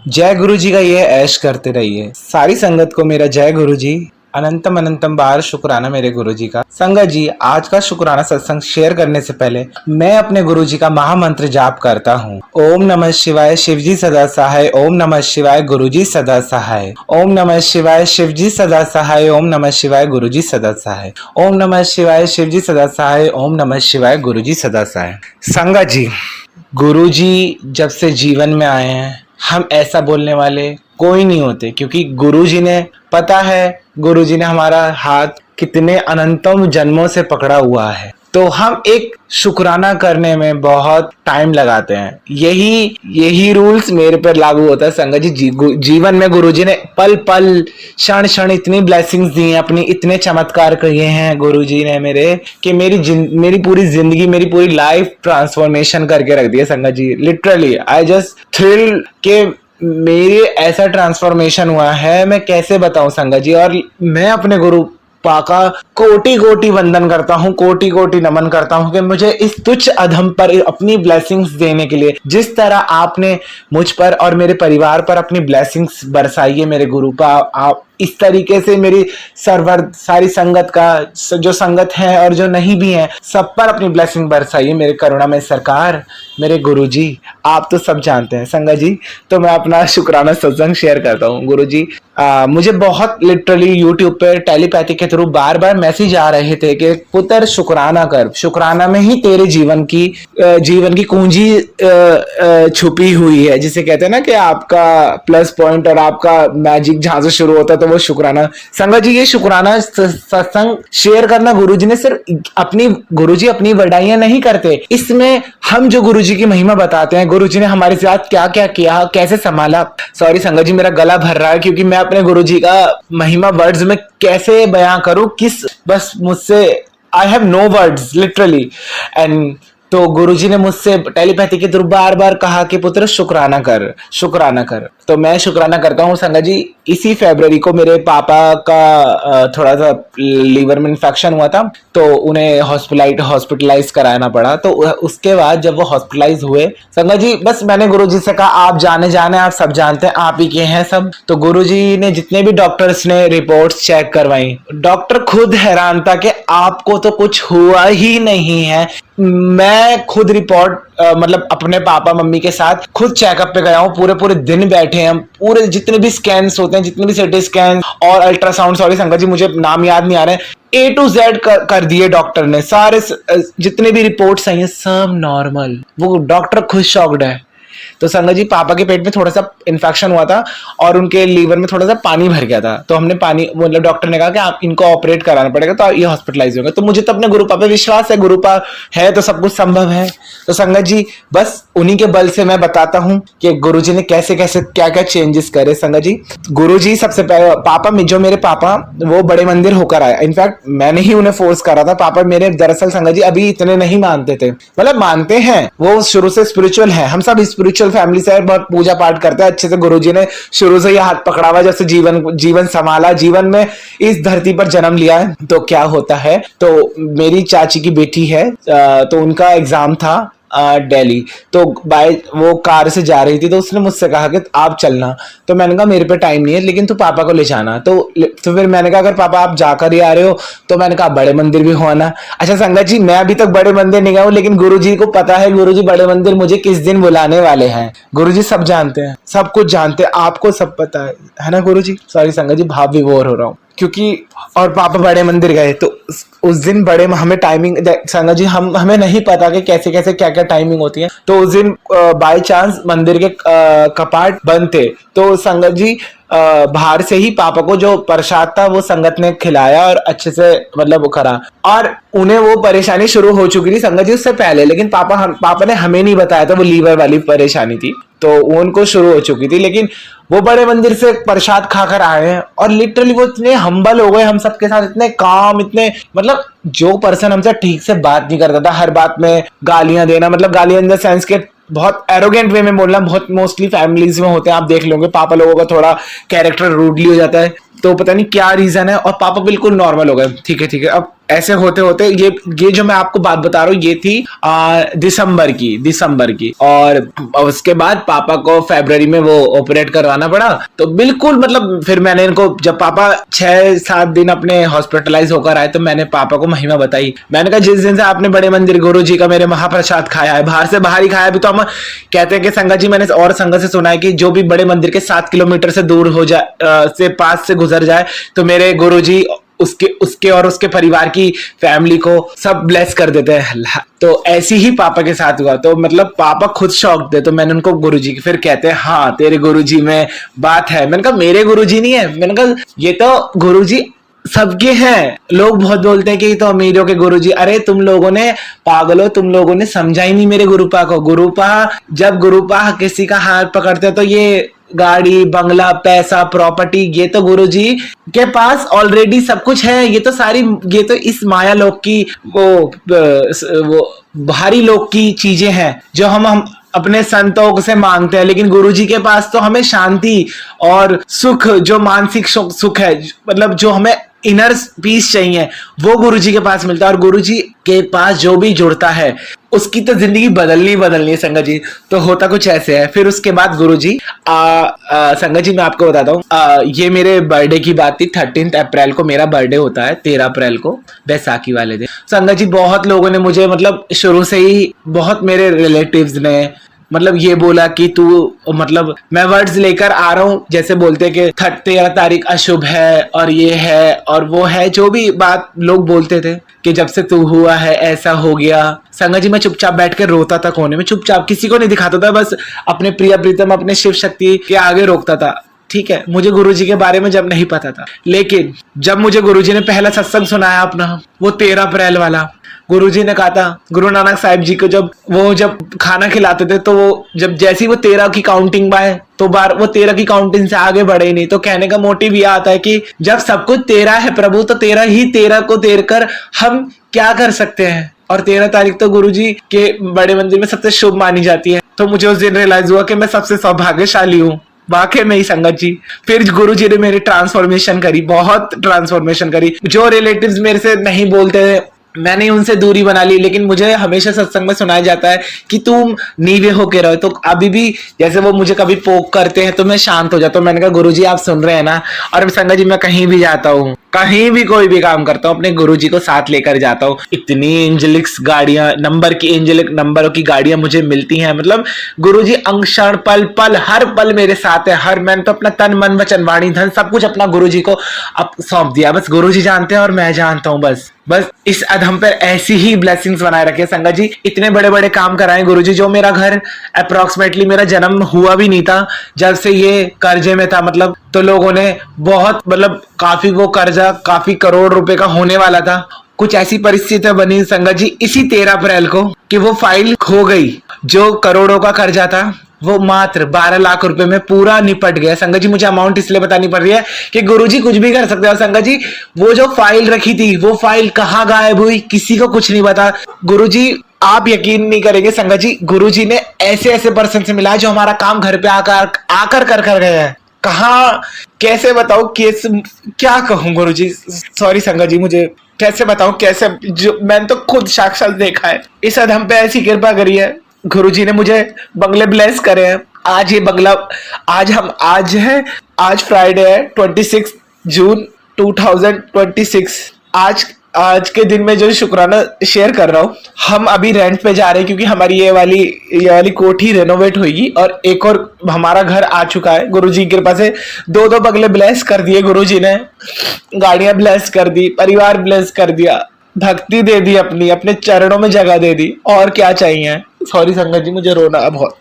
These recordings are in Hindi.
जय गुरु जी का ये ऐश करते रहिए। सारी संगत को मेरा जय गुरु जी। अनंतम अनंतम बार शुक्राना मेरे गुरु जी का। संगत जी, आज का शुक्राना सत्संग शेयर करने से पहले मैं अपने गुरु जी का महामंत्र जाप करता हूँ। ओम नमः शिवाय, शिव जी सदा सहाय। ओम नमः शिवाय, गुरु जी सदा सहाय। ओम नमः शिवाय, शिव जी सदा सहाय। ओम नमः शिवाय, गुरु जी सदा सहाय। ओम नमः शिवाय, शिव जी सदा सहाय। ओम नमः शिवाय, गुरु जी सदा सहाय। संगत जी, गुरु जी जब से जीवन में आए हैं, हम ऐसा बोलने वाले कोई नहीं होते, क्योंकि गुरुजी ने, पता है गुरुजी ने हमारा हाथ कितने अनंतम जन्मों से पकड़ा हुआ है। तो हम एक शुक्राना करने में बहुत टाइम लगाते हैं। यही रूल्स मेरे पर लागू होता है संगत जी। जीवन में गुरुजी ने पल पल, क्षण क्षण इतनी ब्लेसिंग्स दी हैं, अपनी इतने चमत्कार किए हैं गुरुजी ने मेरे, कि मेरी पूरी जिंदगी, मेरी पूरी लाइफ ट्रांसफॉर्मेशन करके रख दी है संगत जी। लिटरली आई जस्ट थ्रिल के मेरे ऐसा ट्रांसफॉर्मेशन हुआ है, मैं कैसे बताऊं संगत जी। और मैं अपने गुरु पाका कोटि कोटि वंदन करता हूँ, कोटि कोटि नमन करता हूँ कि मुझे इस तुच्छ अधम पर अपनी ब्लेसिंग्स देने के लिए, जिस तरह आपने मुझ पर और मेरे परिवार पर अपनी ब्लेसिंग्स बरसाई है मेरे गुरु पा, आप इस तरीके से मेरी सारी संगत का, जो संगत है और जो नहीं भी है, सब पर अपनी ब्लेसिंग बरसाइए मेरे करुणामय सरकार, मेरे गुरुजी। आप तो सब जानते हैं संगत जी। तो मैं अपना शुक्राना सत्संग शेयर करता हूँ। गुरुजी, मुझे बहुत लिटरली यूट्यूब पे टेलीपैथी के थ्रू बार बार मैसेज आ रहे थे कि पुत्र शुक्राना कर, शुक्राना में ही तेरे जीवन की कुंजी छुपी हुई है। जिसे कहते हैं ना कि आपका प्लस पॉइंट और आपका मैजिक जहां से शुरू होता है, तो वो शुक्राना। संगत जी, ये शुक्राना सत्संग शेयर करना, गुरुजी ने सिर्फ गुरुजी अपनी बड़ाइयां नहीं करते, इसमें हम जो गुरुजी की महिमा बताते हैं, गुरुजी ने हमारे साथ क्या क्या किया, कैसे संभाला। सॉरी संगत जी, मेरा गला भर रहा है, क्योंकि मैं अपने गुरुजी का महिमा वर्ड्स में कैसे बयां करूं, बस मुझसे I have no words literally. And तो गुरुजी ने मुझसे टेलीपैथी के थ्रू बार बार कहा कि पुत्र शुक्राना कर, शुक्राना कर। तो मैं शुक्राना करता हूँ संगत जी। इसी फरवरी को मेरे पापा का थोड़ा सा लीवर में इन्फेक्शन हुआ था, तो उन्हें हॉस्पिटलाइज कराना पड़ा। तो उसके बाद जब वो हॉस्पिटलाइज हुए संगत जी, बस मैंने गुरुजी से कहा आप जाने आप सब जानते हैं, आप ही के हैं सब। तो गुरुजी ने जितने भी डॉक्टर्स ने रिपोर्ट्स चेक करवाई, डॉक्टर खुद हैरान था कि आपको तो कुछ हुआ ही नहीं है। मैं खुद रिपोर्ट मतलब अपने पापा मम्मी के साथ खुद चेकअप पे गया हूँ, पूरे दिन बैठे हैं, पूरे जितने भी स्कैन्स होते हैं, जितने भी सीटी स्कैन और अल्ट्रासाउंड, सॉरी संगत जी मुझे नाम याद नहीं आ रहे, A to Z कर दिए डॉक्टर ने। सारे जितने भी रिपोर्ट्स आई हैं सब नॉर्मल। वो डॉक्टर खुद शॉक्ड है। तो संगत जी, पापा के पेट में थोड़ा सा इन्फेक्शन हुआ था और उनके लीवर में थोड़ा सा पानी भर गया था। तो हमने पानी, मतलब डॉक्टर ने कहा कि आप इनको ऑपरेट कराना पड़ेगा, तो ये हॉस्पिटलाइज होंगे। तो मुझे तो अपने गुरुपा पे विश्वास है, गुरुपा है तो सब कुछ संभव है। तो संगत जी, बस उन्हीं के बल से मैं बताता हूँ कि गुरुजी ने कैसे कैसे क्या क्या चेंजेस करे। संगत जी, गुरुजी सबसे पहले पापा में, जो मेरे पापा वो बड़े मंदिर होकर आए, इनफैक्ट मैंने ही उन्हें फोर्स करा था। पापा मेरे दरअसल संगत जी अभी इतने नहीं मानते थे, मतलब मानते हैं, वो शुरू से स्पिरिचुअल है, हम सब स्पिरिचुअल फैमिली से बहुत पूजा पाठ करते हैं अच्छे से। गुरुजी ने शुरू से ये हाथ पकड़ा हुआ, जब से जीवन संभाला, जीवन में इस धरती पर जन्म लिया है। तो क्या होता है, तो मेरी चाची की बेटी है, तो उनका एग्जाम था दिल्ली, तो वो कार से जा रही थी, तो उसने मुझसे कहा कि आप चलना। तो मैंने कहा मेरे पे टाइम नहीं है, लेकिन तू पापा को ले जाना। तो फिर मैंने कहा अगर पापा आप जाकर ही आ रहे हो, तो मैंने कहा बड़े मंदिर भी हो आना। अच्छा संगत जी, मैं अभी तक बड़े मंदिर नहीं गया हूँ, लेकिन गुरुजी को पता है, गुरुजी बड़े मंदिर मुझे किस दिन बुलाने वाले हैं। गुरुजी सब जानते हैं, सब कुछ जानते हैं, आपको सब पता है ना गुरुजी। सॉरी संगत जी, भाव विभोर हो रहा हूँ, क्योंकि और पापा बड़े मंदिर गए, तो उस दिन बड़े हमें टाइमिंग संगत जी, हमें नहीं पता कि कैसे कैसे क्या क्या टाइमिंग होती है। तो उस दिन बाय चांस मंदिर के कपाट बंद थे, तो संगत जी बाहर से ही पापा को जो प्रसाद था वो संगत ने खिलाया और अच्छे से मतलब वो करा। और उन्हें वो परेशानी शुरू हो चुकी थी संगत जी उससे पहले, लेकिन पापा ने हमें नहीं बताया था, वो लीवर वाली परेशानी थी, तो वो उनको शुरू हो चुकी थी। लेकिन वो बड़े मंदिर से प्रसाद खाकर आए हैं और लिटरली वो इतने हम्बल हो गए हम सबके साथ, इतने काम, इतने मतलब जो पर्सन हमसे ठीक से बात नहीं करता था, हर बात में गालियां देना, मतलब गालियां इन द सेंस के बहुत एरोगेंट वे में बोलना, बहुत मोस्टली फैमिलीज में होते हैं, आप देख लोगे पापा लोगों का थोड़ा कैरेक्टर रूडली हो जाता है, तो पता नहीं क्या रीजन है। और पापा बिल्कुल नॉर्मल हो गए, ठीक है अब ऐसे होते होते ये जो मैं आपको बात बता रहा हूँ ये थी दिसंबर की। और उसके बाद पापा को फरवरी में वो ऑपरेट करवाना पड़ा। तो बिल्कुल मतलब फिर मैंने इनको, जब पापा 6-7 दिन अपने हॉस्पिटलाइज होकर आए, तो मैंने पापा को महिमा बताई। मैंने कहा जिस दिन से आपने बड़े मंदिर गुरु जी का मेरे महाप्रसाद खाया है, बाहर से बाहर ही खाया। अभी तो हम कहते हैं कि संगत जी, मैंने और संगत से सुना है कि जो भी बड़े मंदिर के 7 किलोमीटर से दूर हो जाए, से पास से गुजर जाए, तो मेरे गुरु जी उसके और उसके परिवार की फैमिली को सब ब्लेस कर देते हैं। तो ऐसी ही पापा के साथ हुआ। तो मतलब पापा खुद शॉक्ड थे। तो मैंने उनको गुरुजी की, फिर कहते हैं हाँ तेरे गुरुजी में बात है। मैंने कहा मेरे गुरुजी नहीं है, मैंने कहा ये तो गुरुजी सबके हैं। लोग बहुत बोलते हैं कि ये तो अमीरों के गुरुजी। अरे तुम लोगों ने, पागलो, तुम लोगों ने समझा ही नहीं मेरे गुरुपा को। गुरुपा, जब गुरुपा किसी का हाथ पकड़ते तो ये गाड़ी, बंगला, पैसा, प्रॉपर्टी, ये तो गुरुजी के पास ऑलरेडी सब कुछ है। ये तो इस माया लोक की वो बाहरी लोक की चीजें हैं जो हम अपने संतों से मांगते हैं। लेकिन गुरुजी के पास तो हमें शांति और सुख, जो मानसिक सुख है, मतलब जो हमें इनर पीस चाहिए, वो गुरुजी के पास मिलता है। और गुरुजी के पास जो भी जुड़ता है उसकी तो जिंदगी बदलनी है संगत जी। तो होता कुछ ऐसे है। फिर उसके बाद गुरुजी, संगत जी मैं आपको बताता हूँ, ये मेरे बर्थडे की बात थी। 13 अप्रैल को मेरा बर्थडे होता है, 13 अप्रैल को बैसाखी वाले दिन। संगत जी बहुत लोगों ने मुझे, मतलब शुरू से ही बहुत मेरे रिलेटिव्स ने मतलब ये बोला कि तू, मतलब मैं वर्ड्स लेकर आ रहा हूँ, जैसे बोलते हैं कि 13 तारीख अशुभ है और ये है और वो है, जो भी बात लोग बोलते थे कि जब से तू हुआ है ऐसा हो गया। संगत जी मैं चुपचाप बैठ कर रोता था कोने में, चुपचाप, किसी को नहीं दिखाता था, बस अपने प्रिय प्रीतम, अपने शिव शक्ति के आगे रोकता था। ठीक है, मुझे गुरुजी के बारे में जब नहीं पता था, लेकिन जब मुझे गुरुजी ने पहला सत्संग सुनाया अपना, वो 13 अप्रैल वाला, गुरुजी ने कहा था, गुरु नानक साहिब जी को जब खाना खिलाते थे, तो वो जैसी वो 13 की काउंटिंग बाय, तो वो 13 की काउंटिंग से आगे बढ़े ही नहीं। तो कहने का मोटिव यह आता है कि जब सब कुछ 13 है प्रभु, तो 13 को देर कर हम क्या कर सकते हैं। और 13 तारीख तो गुरुजी के बड़े मंदिर में सबसे शुभ मानी जाती है। तो मुझे उस दिन रियलाइज हुआ कि मैं सबसे सौभाग्यशाली हूँ, वाकई में ही संगत जी। फिर गुरुजी ने मेरी ट्रांसफॉर्मेशन करी, बहुत ट्रांसफॉर्मेशन करी। जो रिलेटिव्स मेरे से नहीं बोलते थे, मैंने उनसे दूरी बना ली। लेकिन मुझे हमेशा सत्संग में सुनाया जाता है कि तुम नीवे होके रहो। तो अभी भी जैसे वो मुझे कभी पोक करते हैं तो मैं शांत हो जाता हूँ। मैंने कहा गुरुजी आप सुन रहे हैं ना। और संगत जी मैं कहीं भी जाता हूँ, कहीं भी कोई भी काम करता हूँ, अपने गुरुजी को साथ लेकर जाता हूँ। इतनी एंजेलिक्स गाड़ियां, एंजेलिक नंबरों की गाड़ियां मुझे मिलती हैं। मतलब गुरुजी अंक्षण पल पल, हर पल मेरे साथ है। मैंने तो अपना तन मन वचन वाणी धन सब कुछ अपना गुरुजी को सौंप दिया। बस गुरुजी जानते हैं और मैं जानता हूँ। बस इस अधम पर ऐसी ही ब्लेसिंग्स बनाए रखे संगत जी। इतने बड़े बड़े काम कराए गुरुजी। जो मेरा घर अप्रोक्सीमेटली, मेरा जन्म हुआ भी नहीं था जब से ये कर्जे में था, मतलब तो लोगों ने बहुत, मतलब काफी, वो कर्जा काफी करोड़ रुपए का होने वाला था। कुछ ऐसी परिस्थिति बनी संगत जी इसी 13 अप्रैल को कि वो फाइल खो गई। जो करोड़ों का कर्जा था वो मात्र 12 लाख रुपए में पूरा निपट गया। संगत जी मुझे अमाउंट इसलिए बतानी पड़ रही है कि गुरुजी कुछ भी कर सकते हैं। और संगत जी वो जो फाइल रखी थी, वो फाइल कहाँ गायब हुई, किसी को कुछ नहीं पता। गुरुजी, आप यकीन नहीं करेंगे संगत जी, गुरुजी ने ऐसे ऐसे पर्सन से मिला जो हमारा काम घर पे आकर कर गए हैं। कहाँ, कैसे बताऊं, क्या कहूं गुरुजी, सॉरी संगत जी, मुझे कैसे बताऊं, कैसे, जो मैंने तो खुद साक्षात देखा है। इस अधम पे ऐसी कृपा करी है गुरुजी ने, मुझे बंगले ब्लेस करे हैं। आज ये बंगला, आज फ्राइडे है 26 जून 2026। आज के दिन में जो शुक्राना शेयर कर रहा हूँ, हम अभी रेंट पे जा रहे हैं क्योंकि हमारी ये वाली कोठी रेनोवेट होगी और एक और हमारा घर आ चुका है। गुरुजी की कृपा से 2 बंगले ब्लेस कर दिए गुरुजी ने, गाड़ियां ब्लेस कर दी, परिवार ब्लेस कर दिया, भक्ति दे दी, अपने चरणों में जगह दे दी। और क्या चाहिए। सॉरी संगत जी, मुझे रोना बहुत,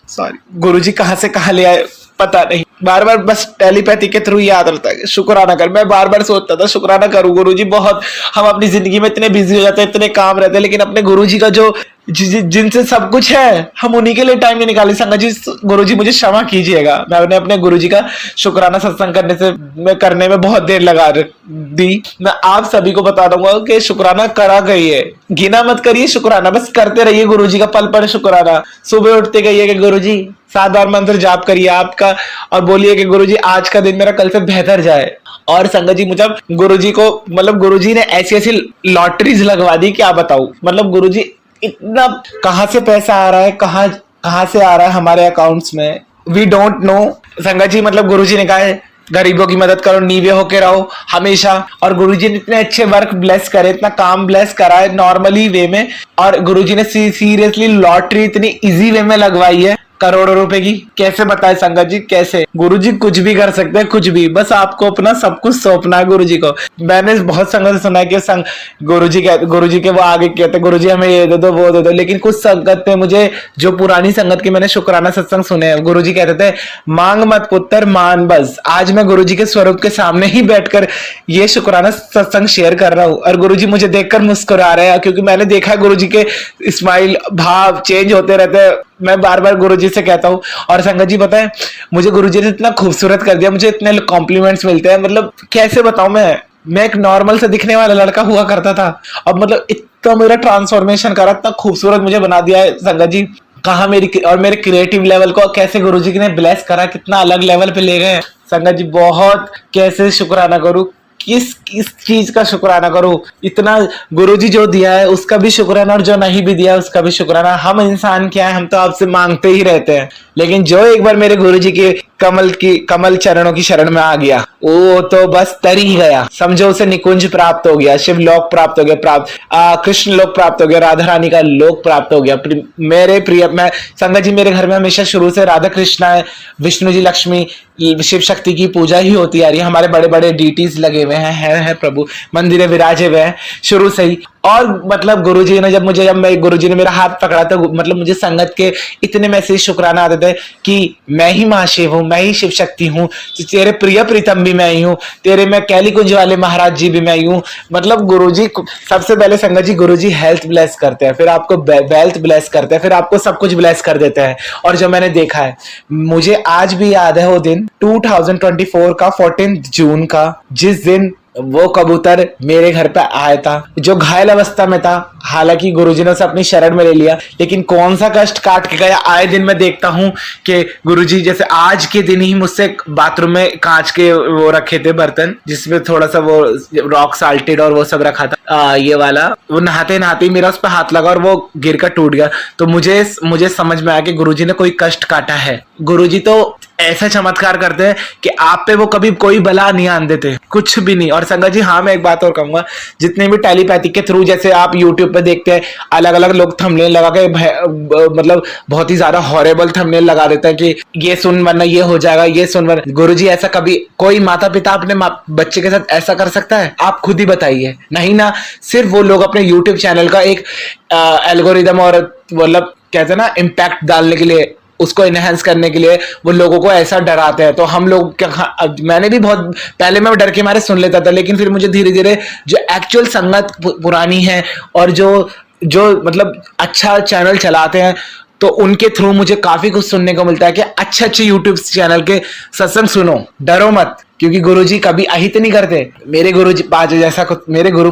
सॉरी। गुरुजी कहाँ से कहाँ ले आए पता नहीं। बार बार बस टेलीपैथी के थ्रू याद रहता है शुक्राना कर। मैं बार बार सोचता था शुक्राना करूं गुरुजी। बहुत हम अपनी जिंदगी में इतने बिजी हो जाते हैं, इतने काम रहते हैं, लेकिन अपने गुरुजी का जो जिनसे सब कुछ है, हम उन्हीं के लिए टाइम नहीं निकाले। संगत जी, गुरुजी मुझे क्षमा कीजिएगा। मैंने अपने गुरुजी का शुक्राना सत्संग करने में बहुत देर लगा दी। मैं आप सभी को बता दूंगा कि शुक्राना करा गई है, गिना मत करिए शुक्राना, बस करते रहिए गुरुजी का पल पल शुक्राना। सुबह उठते कहिए कि गुरुजी 7 बार मंत्र जाप करिए आपका, और बोलिए कि गुरुजी आज का दिन मेरा कल से बेहतर जाए। और संगत जी मुझे गुरुजी को मतलब गुरुजी ने ऐसी ऐसी लॉटरीज लगवा दी, क्या बताऊं। मतलब गुरुजी इतना कहां से पैसा आ रहा है, कहां कहां से आ रहा है हमारे अकाउंट्स में, वी डोंट नो। संगत जी मतलब गुरुजी ने कहा है गरीबों की मदद करो, नीवे होके रहो हमेशा। और गुरुजी ने इतने अच्छे वर्क ब्लेस करे, इतना काम ब्लेस करा है नॉर्मली वे में। और गुरुजी ने सीरियसली लॉटरी इतनी इजी वे में लगवाई है करोड़ों रुपए की। कैसे बताए संगत जी, कैसे। गुरुजी कुछ भी कर सकते हैं, कुछ भी, बस आपको अपना सब कुछ सौंपना है गुरुजी को। मैंने बहुत संगत से सुना है कि गुरुजी के वो आगे कहते गुरुजी हमें ये दे दो वो दे दो, लेकिन कुछ संगत में मुझे जो पुरानी संगत की मैंने शुक्राना सत्संग सुने हैं, गुरुजी कहते थे मांग मत पुत्र मान बस। आज मैं गुरुजी के स्वरूप के सामने ही बैठकर ये शुक्राना सत्संग शेयर कर रहा हूँ, और गुरुजी मुझे देखकर मुस्कुरा रहे हैं, क्योंकि मैंने देखा है गुरुजी के स्माइल भाव चेंज होते रहते हैं। मैं बार बार गुरुजी से कहता हूँ। और संगत जी पता है मुझे गुरुजी ने इतना खूबसूरत कर दिया, मुझे इतने कॉम्प्लीमेंट्स मिलते हैं, मतलब कैसे बताऊं। मैं एक नॉर्मल से दिखने वाला लड़का हुआ करता था, अब मतलब इतना मेरा ट्रांसफॉर्मेशन करा, इतना खूबसूरत मुझे बना दिया है संगत जी। कहा मेरे क्रिएटिव लेवल को कैसे गुरुजी ने ब्लेस करा, कितना अलग लेवल पे ले गए हैं संगत जी। बहुत कैसे शुक्राना करूं, किस किस चीज का शुक्राना करूं। इतना गुरुजी जो दिया है उसका भी शुक्राना, और जो नहीं भी दिया उसका भी शुक्राना। हम इंसान क्या है, हम तो आपसे मांगते ही रहते हैं, लेकिन जो एक बार मेरे गुरुजी के कमल चरणों की शरण में आ गया, वो तो बस तर ही गया। समझो उसे निकुंज प्राप्त हो गया, शिव लोक प्राप्त हो गया, कृष्ण लोक प्राप्त हो गया, राधा रानी का लोक प्राप्त हो गया। मेरे प्रिय मैं संगत जी मेरे घर में हमेशा शुरू से राधा कृष्ण है, विष्णु जी लक्ष्मी शिव शक्ति की पूजा ही होती आ रही है। हमारे बड़े बड़े डीटीज लगे हुए हैं प्रभु मंदिर विराजे हुए हैं शुरू से ही। और मतलब गुरुजी ने जब गुरुजी ने मेरा हाथ पकड़ा तो मतलब मुझे संगत के इतने मैसेज शुक्राना आते थे कि मैं ही महाशिव हूँ, मैं ही शिव शक्ति हूँ, तेरे प्रिय प्रीतम भी मैं ही हूँ, तेरे मैं कैली कुंज वाले महाराज जी भी मैं ही हूँ। मतलब गुरुजी सबसे पहले संगत जी गुरुजी हेल्थ ब्लेस करते हैं, फिर आपको वेल्थ ब्लेस करते हैं, फिर आपको सब कुछ ब्लेस कर देते हैं। और जो मैंने देखा है, मुझे आज भी याद है वो दिन 2024 का 14 जून का, जिस दिन वो कबूतर मेरे घर पे आया था, जो घायल अवस्था में था। हालांकि गुरुजी ने उसे अपनी शरण में ले लिया, लेकिन कौन सा कष्ट काट के गया। आए दिन मैं देखता हूँ कि गुरुजी जैसे आज के दिन ही मुझसे बाथरूम में कांच के वो रखे थे बर्तन, जिसमें थोड़ा सा वो रॉक साल्टेड और वो सब रखा था, ये वाला, वो नहाते नहाते ही मेरा उस पर हाथ लगा और वो गिर कर टूट गया। तो मुझे समझ में आया कि गुरुजी ने कोई कष्ट काटा है। गुरुजी तो ऐसा चमत्कार करते हैं कि आप पे वो कभी कोई बला नहीं आन देते, कुछ भी नहीं। और संगत जी हाँ, मैं एक बात और कहूंगा, जितने भी टेलीपैथिक के थ्रू जैसे आप यूट्यूब पे देखते हैं, अलग अलग लोग थंबनेल लगा के मतलब बहुत ही ज्यादा हॉरेबल थंबनेल लगा देते हैं कि ये सुन वरना ये हो जाएगा, ये सुन वरना। गुरुजी ऐसा कभी कोई माता पिता अपने बच्चे के साथ ऐसा कर सकता है? आप खुद ही बताइए। नहीं ना, सिर्फ वो लोग अपने यूट्यूब चैनल का एक एल्गोरिदम और मतलब कहते हैं ना इम्पैक्ट डालने के लिए, उसको इनहेंस करने के लिए वो लोगों को ऐसा डराते हैं। तो हम लोग क्या, मैंने भी बहुत पहले मैं डर के मारे सुन लेता था, लेकिन फिर मुझे धीरे धीरे जो एक्चुअल संगत पुरानी है और जो मतलब अच्छा चैनल चलाते हैं, तो उनके थ्रू मुझे काफी कुछ सुनने को मिलता है कि अच्छे अच्छे यूट्यूब चैनल के सत्संग सुनो, डरो मत, क्योंकि गुरुजी कभी अहित नहीं करते। मेरे गुरु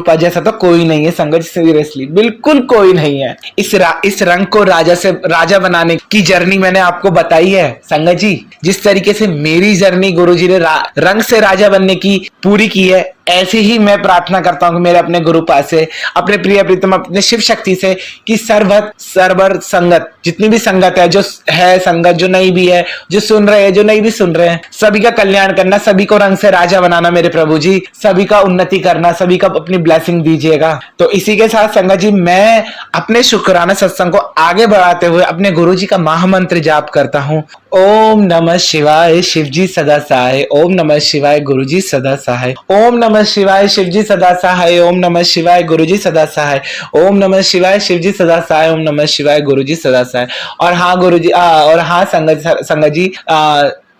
पास जैसा तो कोई नहीं है संगत, सीरियसली बिल्कुल कोई नहीं है। इस रंग को राजा बनाने की जर्नी मैंने आपको बताई है संगत जी। जिस तरीके से मेरी जर्नी गुरुजी ने रंग से राजा बनने की पूरी की है, ऐसे ही मैं प्रार्थना करता हूँ कि मेरे अपने गुरु पास से, अपने प्रिय प्रीतम अपने शिव शक्ति से, कि सर्वर संगत, जितनी भी संगत है, जो है संगत, जो नहीं भी है, जो सुन रहे हैं, जो नहीं भी सुन रहे हैं, सभी का कल्याण करना, सभी को रंग से राजा बनाना मेरे प्रभु जी, सभी का उन्नति करना, सभी का अपनी ब्लेसिंग दीजिएगा। तो इसी के साथ संगत जी मैं अपने शुक्राना सत्संग को आगे बढ़ाते हुए अपने गुरु जी का महामंत्र जाप करता हूँ। ओम नमः शिवाय, शिवजी सदा सहाय। ओम नमः शिवाय, गुरुजी सदा सहाय। ओम नमः शिवाय, शिवजी सदा सहाय। ओम नमः शिवाय, गुरुजी सदा सहाय। ओम नमः शिवाय, शिवजी सदा सहाय। ओम नमः शिवाय, गुरुजी सदा सहाय। और हाँ गुरुजी, और हाँ संगत जी,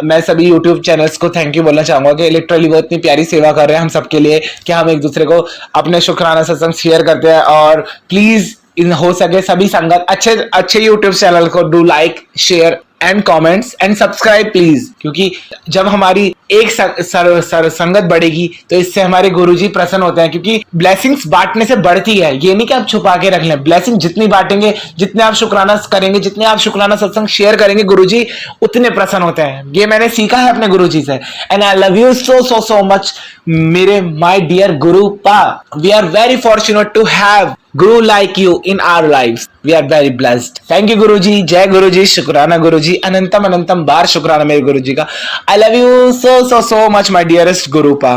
मैं सभी YouTube चैनल्स को थैंक यू बोलना चाहूंगा कि लिटरली वो इतनी प्यारी सेवा कर रहे हैं हम सबके लिए, कि हम एक दूसरे को अपने शुक्राना सत्संग शेयर करते हैं। और प्लीज हो सके सभी संगत अच्छे YouTube चैनल को do like, share and comments and subscribe please, क्योंकि जब हमारी एक संगत बढ़ेगी तो इससे हमारे गुरुजी प्रसन्न होते हैं, क्योंकि ब्लेसिंग्स बांटने से बढ़ती है। ये नहीं कि आप छुपा के रख लें, ब्लेसिंग जितनी बांटेंगे, जितने आप शुक्राना करेंगे, जितने आप शुक्राना सत्संग शेयर करेंगे, गुरुजी उतने प्रसन्न होते हैं। ये मैंने सीखा है अपने गुरुजी से। And I love you so so so much मेरे my dear Guru pa. We are very fortunate to have Guru like you in our lives. We are very blessed. Thank you Guruji. जय गुरुजी, शुक्राना गुरुजी, अनंतम अनंतम बार शुक्राना मेरे गुरुजी का। I love you so so so much my dearest Guru Pa.